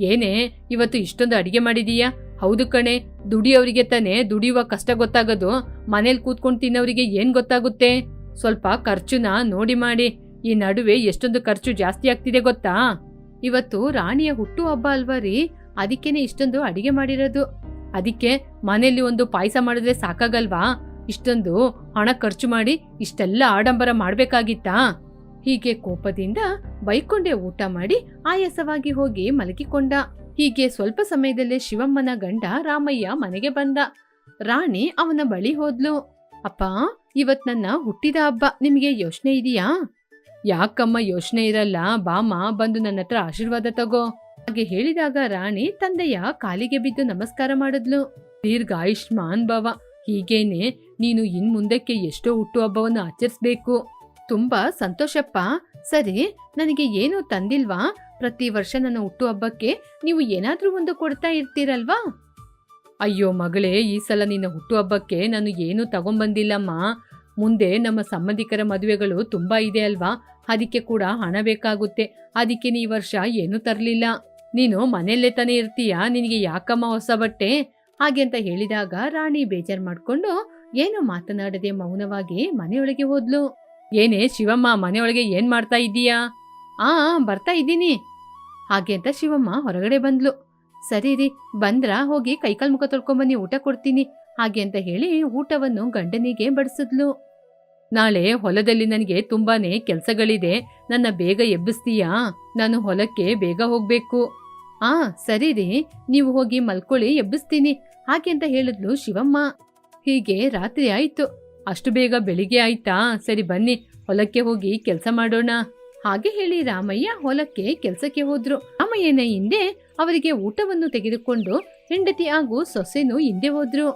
ಏನೇ, ಇವತ್ತು ಇಷ್ಟೊಂದು ಅಡಿಗೆ ಮಾಡಿದೀಯಾ? ಹೌದು ಕಣೆ, ದುಡಿಯೋರಿಗೆ ತಾನೆ ದುಡಿಯುವ ಕಷ್ಟ ಗೊತ್ತಾಗೋದು, ಮನೇಲಿ ಕೂತ್ಕೊಂಡು ತಿನ್ನೋರಿಗೆ ಏನ್ ಗೊತ್ತಾಗುತ್ತೆ? ಸ್ವಲ್ಪ ಖರ್ಚುನ ನೋಡಿ ಮಾಡಿ. ಈ ನಡುವೆ ಎಷ್ಟೊಂದು ಖರ್ಚು ಜಾಸ್ತಿ ಆಗ್ತಿದೆ ಗೊತ್ತಾ? ಇವತ್ತು ರಾಣಿಯ ಹುಟ್ಟು ಹಬ್ಬ ಅಲ್ವರಿ, ಅದಕ್ಕೇನೆ ಇಷ್ಟೊಂದು ಅಡಿಗೆ ಮಾಡಿರೋದು. ಅದಕ್ಕೆ ಮನೆಯಲ್ಲಿ ಒಂದು ಪಾಯಸ ಮಾಡಿದ್ರೆ ಸಾಕಾಗಲ್ವಾ? ಇಷ್ಟೊಂದು ಹಣ ಖರ್ಚು ಮಾಡಿ ಇಷ್ಟೆಲ್ಲ ಆಡಂಬರ ಮಾಡ್ಬೇಕಾಗಿತ್ತಾ? ಹೀಗೆ ಕೋಪದಿಂದ ಬೈಕೊಂಡೆ ಊಟ ಮಾಡಿ ಆಯಾಸವಾಗಿ ಹೋಗಿ ಮಲಗಿಕೊಂಡ. ಹೀಗೆ ಸ್ವಲ್ಪ ಸಮಯದಲ್ಲೇ ಶಿವಮ್ಮನ ಗಂಡ ರಾಮಯ್ಯ ಮನೆಗೆ ಬಂದ. ರಾಣಿ ಅವನ ಬಳಿ ಹೋದ್ಲು. ಅಪ್ಪ, ಇವತ್ ನನ್ನ ಹುಟ್ಟಿದ ಹಬ್ಬ, ನಿಮಗೆ ಯೋಚನೆ ಇದೆಯಾ? ಯಾಕಮ್ಮ ಯೋಚನೆ ಇರಲ್ಲ, ಬಾಮ, ಬಂದು ನನ್ನ ಹತ್ರ ಆಶೀರ್ವಾದ ತಗೋ. ಹಾಗೆ ಹೇಳಿದಾಗ ರಾಣಿ ತಂದೆಯ ಕಾಲಿಗೆ ಬಿದ್ದು ನಮಸ್ಕಾರ ಮಾಡಿದ್ಲು. ದೀರ್ಘಾಯುಷ್ಮಾನ್ ಭವ. ಹೀಗೇನೆ ನೀನು ಮುಂದಕ್ಕೆ ಎಷ್ಟೋ ಹುಟ್ಟುಹಬ್ಬವನ್ನು ಆಚರಿಸ್ಬೇಕು. ತುಂಬಾ ಸಂತೋಷಪ್ಪ. ಸರಿ, ನನಗೆ ಏನು ತಂದಿಲ್ವಾ? ಪ್ರತಿ ವರ್ಷ ನನ್ನ ಹುಟ್ಟುಹಬ್ಬಕ್ಕೆ ನೀವು ಏನಾದ್ರೂ ಒಂದು ಕೊಡ್ತಾ ಇರ್ತೀರಲ್ವಾ? ಅಯ್ಯೋ ಮಗಳೇ, ಈ ಸಲ ನಿನ್ನ ಹುಟ್ಟುಹಬ್ಬಕ್ಕೆ ನಾನು ಏನೂ ತಗೊಂಬಂದಿಲ್ಲಮ್ಮ. ಮುಂದೆ ನಮ್ಮ ಸಂಬಂಧಿಕರ ಮದುವೆಗಳು ತುಂಬಾ ಇದೆ ಅಲ್ವಾ, ಅದಕ್ಕೆ ಕೂಡ ಹಣ ಬೇಕಾಗುತ್ತೆ. ಅದಕ್ಕೆ ಈ ವರ್ಷ ಏನೂ ತರಲಿಲ್ಲ. ನೀನು ಮನೆಯಲ್ಲೇ ತಾನೇ ಇರ್ತೀಯಾ, ನಿನಗೆ ಯಾಕಮ್ಮ ಹೊಸ ಬಟ್ಟೆ? ಹಾಗೆ ಅಂತ ಹೇಳಿದಾಗ ರಾಣಿ ಬೇಜಾರ್ ಮಾಡ್ಕೊಂಡು ಏನು ಮಾತನಾಡದೆ ಮೌನವಾಗಿ ಮನೆಯೊಳಗೆ ಹೋದ್ಲು. ಏನೇ ಶಿವಮ್ಮ, ಮನೆಯೊಳಗೆ ಏನ್ ಮಾಡ್ತಾ ಇದ್ದೀಯಾ? ಬರ್ತಾ ಇದ್ದೀನಿ. ಹಾಗೆ ಅಂತ ಶಿವಮ್ಮ ಹೊರಗಡೆ ಬಂದ್ಲು. ಸರಿ ರೀ, ಬಂದ್ರ ಹೋಗಿ ಕೈಕಾಲ್ ಮುಖ ತೊಳ್ಕೊಂಬನ್ನಿ, ಊಟ ಕೊಡ್ತೀನಿ. ಹಾಗೆ ಅಂತ ಹೇಳಿ ಊಟವನ್ನು ಗಂಡನಿಗೆ ಬಡಿಸಿದ್ಲು. ನಾಳೆ ಹೊಲದಲ್ಲಿ ನನಗೆ ತುಂಬಾನೇ ಕೆಲ್ಸಗಳಿದೆ, ನನ್ನ ಬೇಗ ಎಬ್ಬಿಸ್ತೀಯಾ? ನಾನು ಹೊಲಕ್ಕೆ ಬೇಗ ಹೋಗ್ಬೇಕು. ಸರಿ ರೀ, ನೀವು ಹೋಗಿ ಮಲ್ಕೊಳ್ಳಿ, ಎಬ್ಬಿಸ್ತೀನಿ. ಹಾಗೆ ಅಂತ ಹೇಳಿದ್ಲು ಶಿವಮ್ಮ. ಹೀಗೆ ರಾತ್ರಿ ಆಯ್ತು. ಅಷ್ಟು ಬೇಗ ಬೆಳಿಗ್ಗೆ ಆಯ್ತಾ? ಸರಿ ಬನ್ನಿ, ಹೊಲಕ್ಕೆ ಹೋಗಿ ಕೆಲಸ ಮಾಡೋಣ. ಹಾಗೆ ಹೇಳಿ ರಾಮಯ್ಯ ಹೊಲಕ್ಕೆ ಕೆಲಸಕ್ಕೆ ಹೋದ್ರು. ರಾಮಯ್ಯನ ಹಿಂದೆ ಅವರಿಗೆ ಊಟವನ್ನು ತೆಗೆದುಕೊಂಡು ಹೆಂಡತಿ ಹಾಗೂ ಸೊಸೆನೂ ಹಿಂದೆ ಹೋದ್ರು.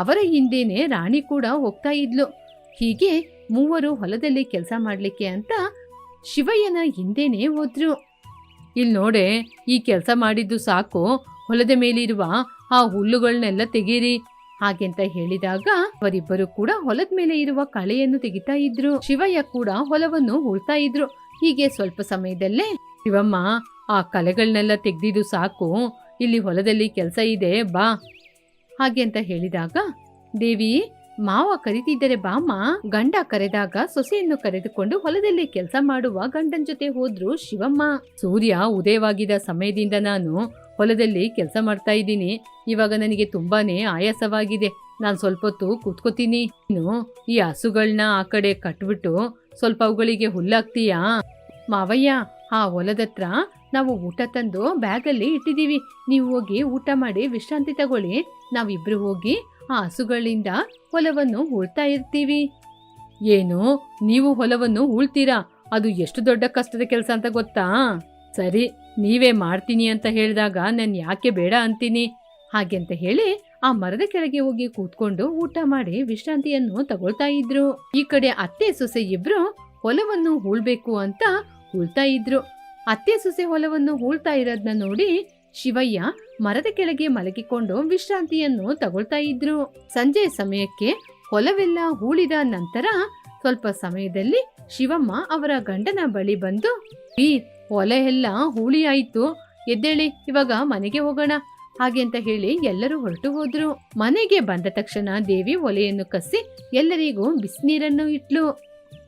ಅವರ ಹಿಂದೆನೆ ರಾಣಿ ಕೂಡ ಹೋಗ್ತಾ ಇದ್ಲು. ಹೀಗೆ ಮೂವರು ಹೊಲದಲ್ಲಿ ಕೆಲಸ ಮಾಡ್ಲಿಕ್ಕೆ ಅಂತ ಶಿವಯ್ಯನ ಹಿಂದೆನೆ ಹೋದ್ರು. ಇಲ್ಲಿ ನೋಡೆ, ಈ ಕೆಲಸ ಮಾಡಿದ್ದು ಸಾಕು, ಹೊಲದ ಮೇಲಿರುವ ಆ ಹುಲ್ಲುಗಳನ್ನೆಲ್ಲ ತೆಗೀರಿ. ಹಾಗೆಂತ ಹೇಳಿದಾಗ ಅವರಿಬ್ಬರು ಕೂಡ ಹೊಲದ ಮೇಲೆ ಇರುವ ಕಳೆಯನ್ನು ತೆಗಿತಾ ಇದ್ರು. ಶಿವಯ್ಯ ಕೂಡ ಹೊಲವನ್ನು ಉಳ್ತಾ ಇದ್ರು. ಹೀಗೆ ಸ್ವಲ್ಪ ಸಮಯದಲ್ಲೇ ಶಿವಮ್ಮ, ಆ ಕಳೆಗಳನ್ನೆಲ್ಲ ತೆಗ್ದಿದ್ದು ಸಾಕು, ಇಲ್ಲಿ ಹೊಲದಲ್ಲಿ ಕೆಲಸ ಇದೆ, ಬಾ. ಹಾಗೆ ಅಂತ ಹೇಳಿದಾಗ, ದೇವಿ, ಮಾವ ಕರೀತಿದ್ದರೆ ಬಾಮ್ಮ. ಗಂಡ ಕರೆದಾಗ ಸೊಸೆಯನ್ನು ಕರೆದುಕೊಂಡು ಹೊಲದಲ್ಲಿ ಕೆಲಸ ಮಾಡುವ ಗಂಡನ ಜೊತೆ ಹೋದ್ರು ಶಿವಮ್ಮ. ಸೂರ್ಯ ಉದಯವಾಗಿದ್ದ ಸಮಯದಿಂದ ನಾನು ಹೊಲದಲ್ಲಿ ಕೆಲಸ ಮಾಡ್ತಾ ಇದ್ದೀನಿ. ಇವಾಗ ನನಗೆ ತುಂಬಾನೇ ಆಯಾಸವಾಗಿದೆ, ನಾನು ಸ್ವಲ್ಪ ಹೊತ್ತು ಕೂತ್ಕೋತೀನಿ. ನೀನು ಈ ಹಸುಗಳನ್ನ ಆ ಕಡೆ ಕಟ್ಬಿಟ್ಟು ಸ್ವಲ್ಪ ಅವುಗಳಿಗೆ ಹುಲ್ಲಾಕ್ತೀಯಾ? ಮಾವಯ್ಯ, ಆ ಹೊಲದತ್ರ ನಾವು ಊಟ ತಂದು ಬ್ಯಾಗಲ್ಲಿ ಇಟ್ಟಿದ್ದೀವಿ, ನೀವು ಹೋಗಿ ಊಟ ಮಾಡಿ ವಿಶ್ರಾಂತಿ ತಗೊಳ್ಳಿ. ನಾವಿಬ್ರು ಹೋಗಿ ಆ ಹಸುಗಳಿಂದ ಹೊಲವನ್ನು ಉಳ್ತಾ ಇರ್ತೀವಿ. ಏನು, ನೀವು ಹೊಲವನ್ನು ಉಳ್ತೀರಾ? ಅದು ಎಷ್ಟು ದೊಡ್ಡ ಕಷ್ಟದ ಕೆಲಸ ಅಂತ ಗೊತ್ತಾ? ಸರಿ, ನೀವೇ ಮಾಡ್ತೀನಿ ಅಂತ ಹೇಳಿದಾಗ ನಾನು ಯಾಕೆ ಬೇಡ ಅಂತೀನಿ. ಹಾಗೆ ಅಂತ ಹೇಳಿ ಆ ಮರದ ಕೆಳಗೆ ಹೋಗಿ ಕೂತ್ಕೊಂಡು ಊಟ ಮಾಡಿ ವಿಶ್ರಾಂತಿಯನ್ನು ತಗೊಳ್ತಾ ಇದ್ರು. ಈ ಕಡೆ ಅತ್ತೆ ಸೊಸೆ ಇಬ್ರು ಹೊಲವನ್ನು ಹೂಳ್ಬೇಕು ಅಂತ ಹೂಳ್ತಾ ಇದ್ರು. ಅತ್ತೆ ಸೊಸೆ ಹೊಲವನ್ನು ಹೂಳ್ತಾ ಇರೋದನ್ನ ನೋಡಿ ಶಿವಯ್ಯ ಮರದ ಕೆಳಗೆ ಮಲಗಿಕೊಂಡು ವಿಶ್ರಾಂತಿಯನ್ನು ತಗೊಳ್ತಾ ಇದ್ರು. ಸಂಜೆ ಸಮಯಕ್ಕೆ ಹೊಲವೆಲ್ಲ ಹೂಳಿದ ನಂತರ ಸ್ವಲ್ಪ ಸಮಯದಲ್ಲಿ ಶಿವಮ್ಮ ಅವರ ಗಂಡನ ಬಳಿ ಬಂದು, ಈ ಹೊಲ ಎಲ್ಲ ಹೂಳಿ ಆಯ್ತು, ಎದ್ದೇಳಿ ಇವಾಗ ಮನೆಗೆ ಹೋಗೋಣ ಹಾಗೆ ಅಂತ ಹೇಳಿ ಎಲ್ಲರೂ ಹೊರಟು ಹೋದ್ರು. ಮನೆಗೆ ಬಂದ ತಕ್ಷಣ ದೇವಿ ಒಲೆಯನ್ನು ಕಸಿ ಎಲ್ಲರಿಗೂ ಬಿಸಿನೀರನ್ನು ಇಟ್ಲು.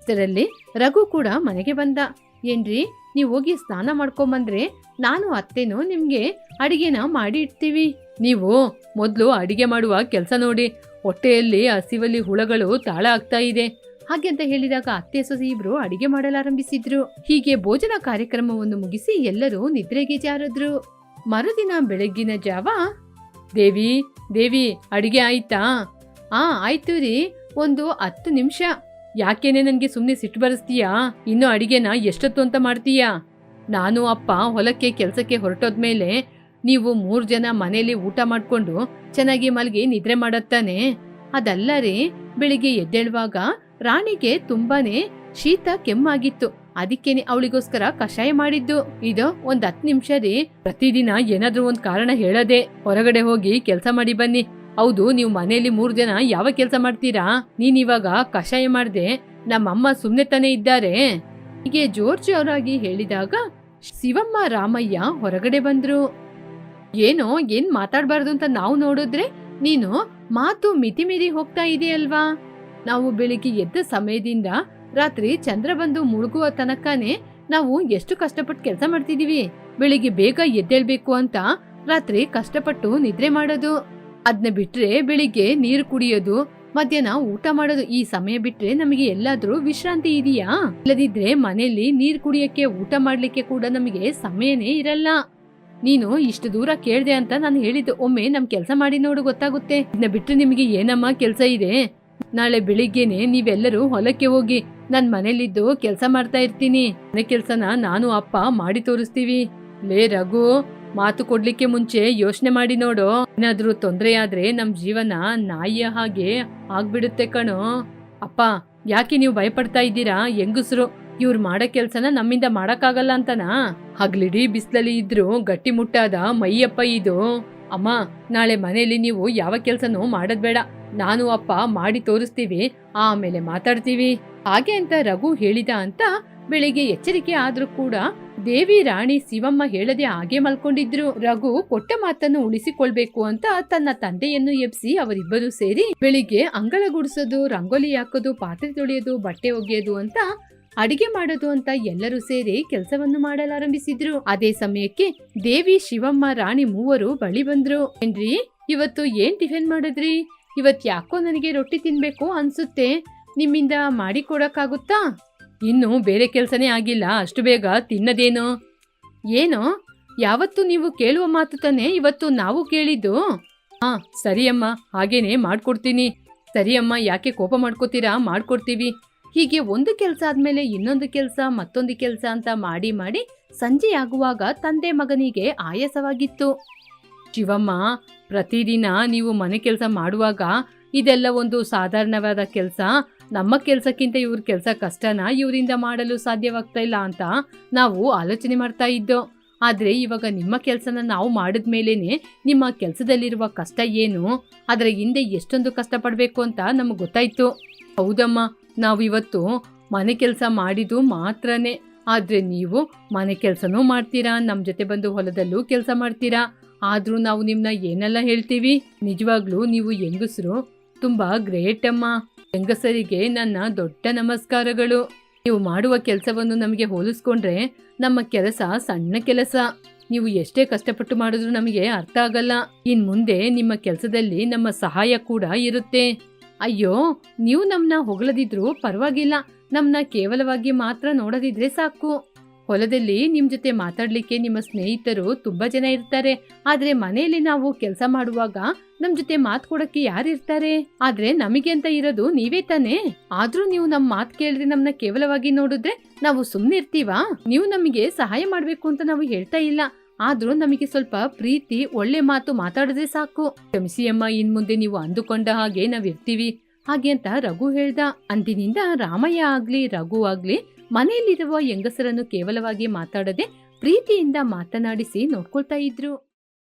ಇದರಲ್ಲಿ ರಘು ಕೂಡ ಮನೆಗೆ ಬಂದ. ಏನ್ರಿ, ನೀವು ಹೋಗಿ ಸ್ನಾನ ಮಾಡ್ಕೊಂಬಂದ್ರೆ ನಾನು ಅತ್ತೆನೂ ನಿಮ್ಗೆ ಅಡಿಗೆನ ಮಾಡಿ ಇಡ್ತೀವಿ. ನೀವು ಮೊದ್ಲು ಅಡಿಗೆ ಮಾಡುವ ಕೆಲಸ ನೋಡಿ, ಹೊಟ್ಟೆಯಲ್ಲಿ ಹಸಿವಲ್ಲಿ ಹುಳಗಳು ತಾಳ ಆಗ್ತಾ ಇದೆ ಹಾಗೆ ಅಂತ ಹೇಳಿದಾಗ ಅತ್ತೆ ಸೊಸೆ ಇಬ್ರು ಅಡಿಗೆ ಮಾಡಲಾರಂಭಿಸಿದ್ರು. ಹೀಗೆ ಭೋಜನ ಕಾರ್ಯಕ್ರಮವನ್ನು ಮುಗಿಸಿ ಎಲ್ಲರೂ ನಿದ್ರೆಗೆ ಜಾರಿದ್ರು. ಮರುದಿನ ಬೆಳಗ್ಗಿನ ಜಾವ, ದೇವಿ ದೇವಿ ಅಡಿಗೆ ಆಯ್ತಾ? ಆಯ್ತು ರೀ, ಒಂದು 10 ನಿಮಿಷ. ಯಾಕೇನೆ ನನ್ಗೆ ಸುಮ್ನೆ ಸಿಟ್ಟು ಬರೆಸ್ತೀಯಾ? ಇನ್ನು ಅಡಿಗೆನ ಎಷ್ಟೊತ್ತು ಅಂತ ಮಾಡ್ತೀಯಾ? ನಾನು ಅಪ್ಪ ಹೊಲಕ್ಕೆ ಕೆಲ್ಸಕ್ಕೆ ಹೊರಟೋದ್ಮೇಲೆ ನೀವು 3 ಜನ ಮನೇಲಿ ಊಟ ಮಾಡ್ಕೊಂಡು ಚೆನ್ನಾಗಿ ಮಲಗಿ ನಿದ್ರೆ ಮಾಡತ್ತಾನೆ. ಅದಲ್ಲ ರೀ, ಬೆಳಿಗ್ಗೆ ಎದ್ದೇಳುವಾಗ ರಾಣಿಗೆ ತುಂಬಾನೇ ಶೀತ ಕೆಮ್ಮಾಗಿತ್ತು, ಅದಕ್ಕೇನೆ ಅವಳಿಗೋಸ್ಕರ ಕಷಾಯ ಮಾಡಿದ್ದು. ಇದು ಒಂದ್ 10 ನಿಮಿಷ ರೀ. ಪ್ರತಿದಿನ ಏನಾದ್ರೂ ಒಂದ್ ಕಾರಣ ಹೇಳದೆ ಹೊರಗಡೆ ಹೋಗಿ ಕೆಲ್ಸ ಮಾಡಿ ಬನ್ನಿ. ಹೌದು, ನೀವು ಮನೇಲಿ 3 ಜನ ಯಾವ ಕೆಲ್ಸ ಮಾಡ್ತೀರಾ? ನೀನಿವಾಗ ಕಷಾಯ ಮಾಡ್ದೆ ನಮ್ಮಮ್ಮ ಸುಮ್ನೆ ತಾನೇ ಇದ್ದಾರೆ. ಹೀಗೆ ಜೋರಾಗಿ ಹೇಳಿದಾಗ ಶಿವಮ್ಮ ರಾಮಯ್ಯ ಹೊರಗಡೆ ಬಂದ್ರು. ಏನ್ ಮಾತಾಡ್ಬಾರ್ದು ಅಂತ ನಾವು ನೋಡಿದ್ರೆ ನೀನು ಮಾತು ಮಿತಿ ಮೀರಿ ಹೋಗ್ತಾ ಇದೆಯಲ್ವಾ? ನಾವು ಬೆಳಿಗ್ಗೆ ಎದ್ದ ಸಮಯದಿಂದ ರಾತ್ರಿ ಚಂದ್ರ ಬಂದು ಮುಳುಗುವ ತನಕನೇ ನಾವು ಎಷ್ಟು ಕಷ್ಟಪಟ್ಟು ಕೆಲಸ ಮಾಡ್ತಿದೀವಿ. ಬೆಳಿಗ್ಗೆ ಬೇಗ ಎದ್ದೇಳ್ಬೇಕು ಅಂತ ರಾತ್ರಿ ಕಷ್ಟಪಟ್ಟು ನಿದ್ರೆ ಮಾಡೋದು, ಅದನ್ನ ಬಿಟ್ರೆ ಬೆಳಿಗ್ಗೆ ನೀರು ಕುಡಿಯೋದು, ಮಧ್ಯಾಹ್ನ ಊಟ ಮಾಡೋದು, ಈ ಸಮಯ ಬಿಟ್ರೆ ನಮಗೆ ಎಲ್ಲಾದ್ರೂ ವಿಶ್ರಾಂತಿ ಇದೆಯಾ? ಇಲ್ಲದಿದ್ರೆ ಮನೆಯಲ್ಲಿ ನೀರ್ ಕುಡಿಯಕ್ಕೆ ಊಟ ಮಾಡ್ಲಿಕ್ಕೆ ಕೂಡ ನಮಗೆ ಸಮಯನೇ ಇರಲ್ಲ. ನೀನು ಇಷ್ಟು ದೂರ ಕೇಳ್ದೆ ಅಂತ ನಾನು ಹೇಳಿದ್ದು. ಒಮ್ಮೆ ನಮ್ ಕೆಲ್ಸ ಮಾಡಿ ನೋಡು, ಗೊತ್ತಾಗುತ್ತೆ. ಇದನ್ನ ಬಿಟ್ರೆ ನಿಮಗೆ ಏನಮ್ಮ ಕೆಲ್ಸ ಇದೆ? ನಾಳೆ ಬೆಳಿಗ್ಗೆನೆ ನೀವೆಲ್ಲರೂ ಹೊಲಕ್ಕೆ ಹೋಗಿ, ನನ್ ಮನೇಲಿದ್ದು ಕೆಲ್ಸ ಮಾಡ್ತಾ ಇರ್ತೀನಿ. ಮನೆ ಕೆಲ್ಸನ ನಾನು ಅಪ್ಪ ಮಾಡಿ ತೋರಿಸ್ತೀವಿ. ಲೇ ರಘು, ಮಾತು ಕೊಡ್ಲಿಕ್ಕೆ ಮುಂಚೆ ಯೋಚನೆ ಮಾಡಿ ನೋಡು. ಏನಾದ್ರೂ ತೊಂದ್ರೆ ಆದ್ರೆ ನಮ್ ಜೀವನ ನಾಯಿಯ ಹಾಗೆ ಆಗ್ಬಿಡುತ್ತೆ ಕಣೋ. ಅಪ್ಪ, ಯಾಕೆ ನೀವು ಭಯಪಡ್ತಾ ಇದ್ದೀರಾ? ಹೆಂಗಸ್ರು ಇವ್ರು ಮಾಡೋ ಕೆಲ್ಸನ ನಮ್ಮಿಂದ ಮಾಡಕ್ಕಾಗಲ್ಲ ಅಂತನಾ? ಹಗ್ಲಿಡೀ ಬಿಸ್ಲಲ್ಲಿ ಇದ್ರು ಗಟ್ಟಿ ಮುಟ್ಟಾದ ಮೈಯಪ್ಪ ಇದು. ಅಮ್ಮ, ನಾಳೆ ಮನೇಲಿ ನೀವು ಯಾವ ಕೆಲ್ಸನೂ ಮಾಡೋದ್ ಬೇಡ, ನಾನು ಅಪ್ಪ ಮಾಡಿ ತೋರಿಸ್ತೀವಿ, ಆಮೇಲೆ ಮಾತಾಡ್ತೀವಿ ಹಾಗೆ ಅಂತ ರಘು ಹೇಳಿದ ಅಂತ ಬೆಳಿಗ್ಗೆ ಎಚ್ಚರಿಕೆ ಆದ್ರೂ ಕೂಡ ದೇವಿ ರಾಣಿ ಶಿವಮ್ಮ ಹೇಳದೆ ಹಾಗೆ ಮಲ್ಕೊಂಡಿದ್ರು. ರಘು ಕೊಟ್ಟ ಮಾತನ್ನು ಉಳಿಸಿಕೊಳ್ಬೇಕು ಅಂತ ತನ್ನ ತಂದೆಯನ್ನು ಎಬ್ಸಿ ಅವರಿಬ್ಬರು ಸೇರಿ ಬೆಳಿಗ್ಗೆ ಅಂಗಳ ಗುಡಿಸೋದು, ರಂಗೋಲಿ ಹಾಕೋದು, ಪಾತ್ರೆ ತೊಳೆಯೋದು, ಬಟ್ಟೆ ಒಗೆಯೋದು ಅಂತ ಅಡಿಗೆ ಮಾಡೋದು ಅಂತ ಎಲ್ಲರೂ ಸೇರಿ ಕೆಲಸವನ್ನು ಮಾಡಲಾರಂಭಿಸಿದ್ರು. ಅದೇ ಸಮಯಕ್ಕೆ ದೇವಿ, ಶಿವಮ್ಮ, ರಾಣಿ ಮೂವರು ಬಳಿ ಬಂದ್ರು. ಏನ್ರಿ, ಇವತ್ತು ಏನ್ ಟಿಫಿನ್ ಮಾಡಿದ್ರಿ? ಇವತ್ ಯಾಕೋ ನನಗೆ ರೊಟ್ಟಿ ತಿನ್ಬೇಕು ಅನ್ಸುತ್ತೆ, ನಿಮ್ಮಿಂದ ಮಾಡಿ ಕೊಡಕ್ಕಾಗುತ್ತಾ? ಇನ್ನು ಬೇರೆ ಕೆಲ್ಸನೇ ಆಗಿಲ್ಲ, ಅಷ್ಟು ಬೇಗ ತಿನ್ನದೇನೋ? ಏನೋ, ಯಾವತ್ತು ನೀವು ಕೇಳುವ ಮಾತು ತಾನೆ ಇವತ್ತು ನಾವು ಕೇಳಿದ್ದು. ಸರಿಯಮ್ಮ, ಹಾಗೇನೆ ಮಾಡ್ಕೊಡ್ತೀನಿ. ಸರಿಯಮ್ಮ, ಯಾಕೆ ಕೋಪ ಮಾಡ್ಕೋತೀರಾ? ಮಾಡ್ಕೊಡ್ತೀವಿ. ಹೀಗೆ ಒಂದು ಕೆಲಸ ಆದ್ಮೇಲೆ ಇನ್ನೊಂದು ಕೆಲಸ, ಮತ್ತೊಂದು ಕೆಲಸ ಅಂತ ಮಾಡಿ ಮಾಡಿ ಸಂಜೆ ಆಗುವಾಗ ತಂದೆ ಮಗನಿಗೆ ಆಯಾಸವಾಗಿತ್ತು. ಶಿವಮ್ಮ, ಪ್ರತಿದಿನ ನೀವು ಮನೆ ಕೆಲಸ ಮಾಡುವಾಗ ಇದೆಲ್ಲ ಒಂದು ಸಾಧಾರಣವಾದ ಕೆಲಸ, ನಮ್ಮ ಕೆಲಸಕ್ಕಿಂತ ಇವ್ರ ಕೆಲಸ ಕಷ್ಟನ ಇವರಿಂದ ಮಾಡಲು ಸಾಧ್ಯವಾಗ್ತಾ ಇಲ್ಲ ಅಂತ ನಾವು ಆಲೋಚನೆ ಮಾಡ್ತಾ ಇದ್ದೋ. ಆದ್ರೆ ಇವಾಗ ನಿಮ್ಮ ಕೆಲಸನ ನಾವು ಮಾಡಿದ್ಮೇಲೇನೆ ನಿಮ್ಮ ಕೆಲಸದಲ್ಲಿರುವ ಕಷ್ಟ ಏನು, ಅದರ ಹಿಂದೆ ಎಷ್ಟೊಂದು ಕಷ್ಟಪಡ್ಬೇಕು ಅಂತ ನಮಗೆ ಗೊತ್ತಾಯ್ತು. ಹೌದಮ್ಮ, ನಾವು ಇವತ್ತು ಮನೆ ಕೆಲಸ ಮಾಡಿದ್ದು ಮಾತ್ರನೇ, ಆದ್ರೆ ನೀವು ಮನೆ ಕೆಲಸನೂ ಮಾಡ್ತೀರಾ, ನಮ್ಮ ಜೊತೆ ಬಂದು ಹೊಲದಲ್ಲೂ ಕೆಲಸ ಮಾಡ್ತೀರಾ. ಆದ್ರೂ ನಾವು ನಿಮ್ನ ಏನೆಲ್ಲ ಹೇಳ್ತೀವಿ? ನಿಜವಾಗ್ಲೂ ನೀವು ಹೆಂಗಸರು ತುಂಬಾ ಗ್ರೇಟ್ ಅಮ್ಮ. ಹೆಂಗಸರಿಗೆ ನನ್ನ ದೊಡ್ಡ ನಮಸ್ಕಾರಗಳು. ನೀವು ಮಾಡುವ ಕೆಲಸವನ್ನು ನಮಗೆ ಹೋಲಿಸ್ಕೊಂಡ್ರೆ ನಮ್ಮ ಕೆಲಸ ಸಣ್ಣ ಕೆಲಸ. ನೀವು ಎಷ್ಟೇ ಕಷ್ಟಪಟ್ಟು ಮಾಡಿದ್ರು ನಮಗೆ ಅರ್ಥ ಆಗಲ್ಲ. ಇನ್ ಮುಂದೆ ನಿಮ್ಮ ಕೆಲಸದಲ್ಲಿ ನಮ್ಮ ಸಹಾಯ ಕೂಡ ಇರುತ್ತೆ. ಅಯ್ಯೋ, ನೀವು ನಮ್ನ ಹೊಗಳದಿದ್ರು ಪರವಾಗಿಲ್ಲ, ನಮ್ನ ಕೇವಲವಾಗಿ ಮಾತ್ರ ನೋಡದಿದ್ರೆ ಸಾಕು. ಹೊಲದಲ್ಲಿ ನಿಮ್ ಜೊತೆ ಮಾತಾಡ್ಲಿಕ್ಕೆ ನಿಮ್ಮ ಸ್ನೇಹಿತರು ತುಂಬಾ ಜನ ಇರ್ತಾರೆ, ಆದ್ರೆ ಮನೆಯಲ್ಲಿ ನಾವು ಕೆಲಸ ಮಾಡುವಾಗ ನಮ್ ಜೊತೆ ಮಾತ್ ಕೊಡಕ್ಕೆ ಯಾರಿರ್ತಾರೆ? ಆದ್ರೆ ನಮಗೆ ಅಂತ ಇರೋದು ನೀವೇ ತಾನೇ. ಆದ್ರೂ ನೀವು ನಮ್ ಮಾತ್ ಕೇಳಿದ್ರೆ ನಮ್ನ ಕೇವಲವಾಗಿ ನೋಡಿದ್ರೆ ನಾವು ಸುಮ್ನೆ ಇರ್ತೀವಾ? ನೀವು ನಮಗೆ ಸಹಾಯ ಮಾಡ್ಬೇಕು ಅಂತ ನಾವು ಹೇಳ್ತಾ ಇಲ್ಲ, ಆದ್ರೂ ನಮಗೆ ಸ್ವಲ್ಪ ಪ್ರೀತಿ, ಒಳ್ಳೆ ಮಾತು ಮಾತಾಡಿದ್ರೆ ಸಾಕು. ಕ್ಷಮಿಸಿ ಅಮ್ಮ, ಇನ್ ಮುಂದೆ ನೀವು ಅಂದುಕೊಂಡ ಹಾಗೆ ನಾವಿರ್ತೀವಿ ಹಾಗೆ ಅಂತ ರಘು ಹೇಳ್ದ. ಅಂದಿನಿಂದ ರಾಮಯ್ಯ ಆಗ್ಲಿ ರಘು ಆಗ್ಲಿ ಮನೆಯಲ್ಲಿರುವ ಹೆಂಗಸರನ್ನು ಕೇವಲವಾಗಿ ಮಾತಾಡದೆ ಪ್ರೀತಿಯಿಂದ ಮಾತನಾಡಿಸಿ ನೋಡ್ಕೊಳ್ತಾ ಇದ್ರು.